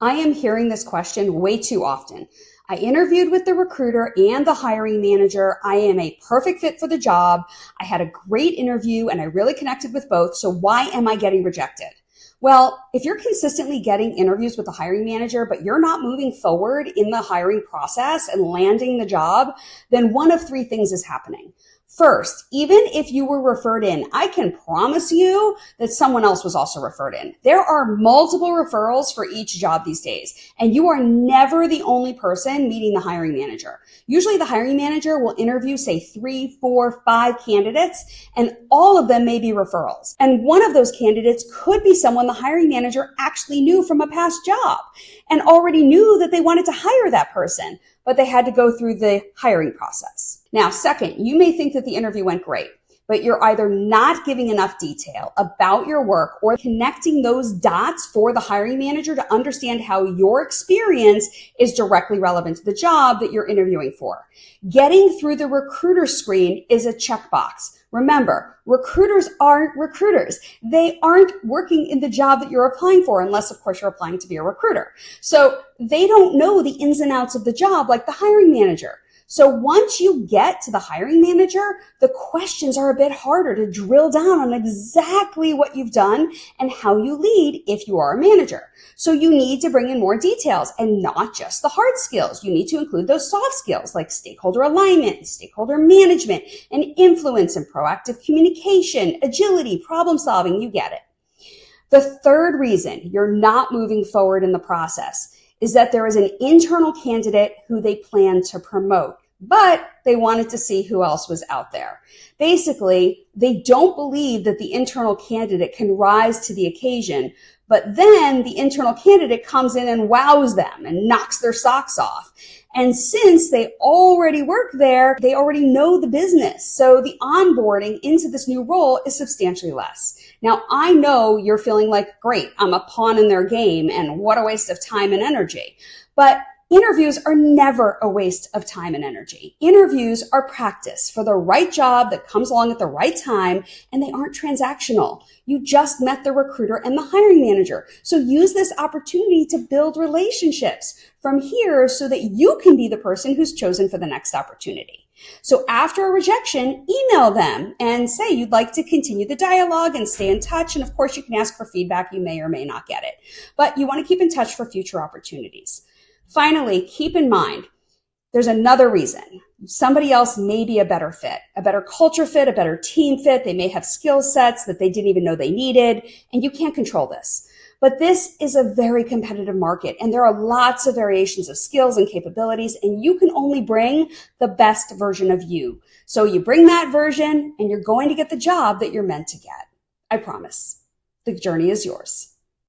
I am hearing this question way too often. I interviewed with the recruiter and the hiring manager. I am a perfect fit for the job. I had a great interview and I really connected with both. So why am I getting rejected? Well, if you're consistently getting interviews with the hiring manager, but you're not moving forward in the hiring process and landing the job, then one of three things is happening. First, even if you were referred in, I can promise you that someone else was also referred in. There are multiple referrals for each job these days, and you are never the only person meeting the hiring manager. Usually the hiring manager will interview, say, 3, 4, 5 candidates, and all of them may be referrals. And one of those candidates could be someone the hiring manager actually knew from a past job and already knew that they wanted to hire that person, but they had to go through the hiring process. Now, second, you may think that the interview went great, but you're either not giving enough detail about your work or connecting those dots for the hiring manager to understand how your experience is directly relevant to the job that you're interviewing for. Getting through the recruiter screen is a checkbox. Remember, recruiters aren't recruiters. They aren't working in the job that you're applying for, unless, of course, you're applying to be a recruiter. So they don't know the ins and outs of the job like the hiring manager. So once you get to the hiring manager, the questions are a bit harder to drill down on exactly what you've done and how you lead if you are a manager. So you need to bring in more details and not just the hard skills. You need to include those soft skills like stakeholder alignment, stakeholder management, and influence and proactive communication, agility, problem solving. You get it. The third reason you're not moving forward in the process is that there is an internal candidate who they plan to promote, but they wanted to see who else was out there. Basically, they don't believe that the internal candidate can rise to the occasion, but then the internal candidate comes in and wows them and knocks their socks off. And since they already work there, they already know the business. So the onboarding into this new role is substantially less. Now, I know you're feeling like, great, I'm a pawn in their game and what a waste of time and energy. But interviews are never a waste of time and energy. Interviews are practice for the right job that comes along at the right time, and they aren't transactional. You just met the recruiter and the hiring manager. So use this opportunity to build relationships from here so that you can be the person who's chosen for the next opportunity. So after a rejection, email them and say you'd like to continue the dialogue and stay in touch. And of course, you can ask for feedback. You may or may not get it, but you want to keep in touch for future opportunities. Finally, keep in mind, there's another reason. Somebody else may be a better fit, a better culture fit, a better team fit. They may have skill sets that they didn't even know they needed, and you can't control this. But this is a very competitive market, and there are lots of variations of skills and capabilities, and you can only bring the best version of you. So you bring that version, and you're going to get the job that you're meant to get. I promise. The journey is yours.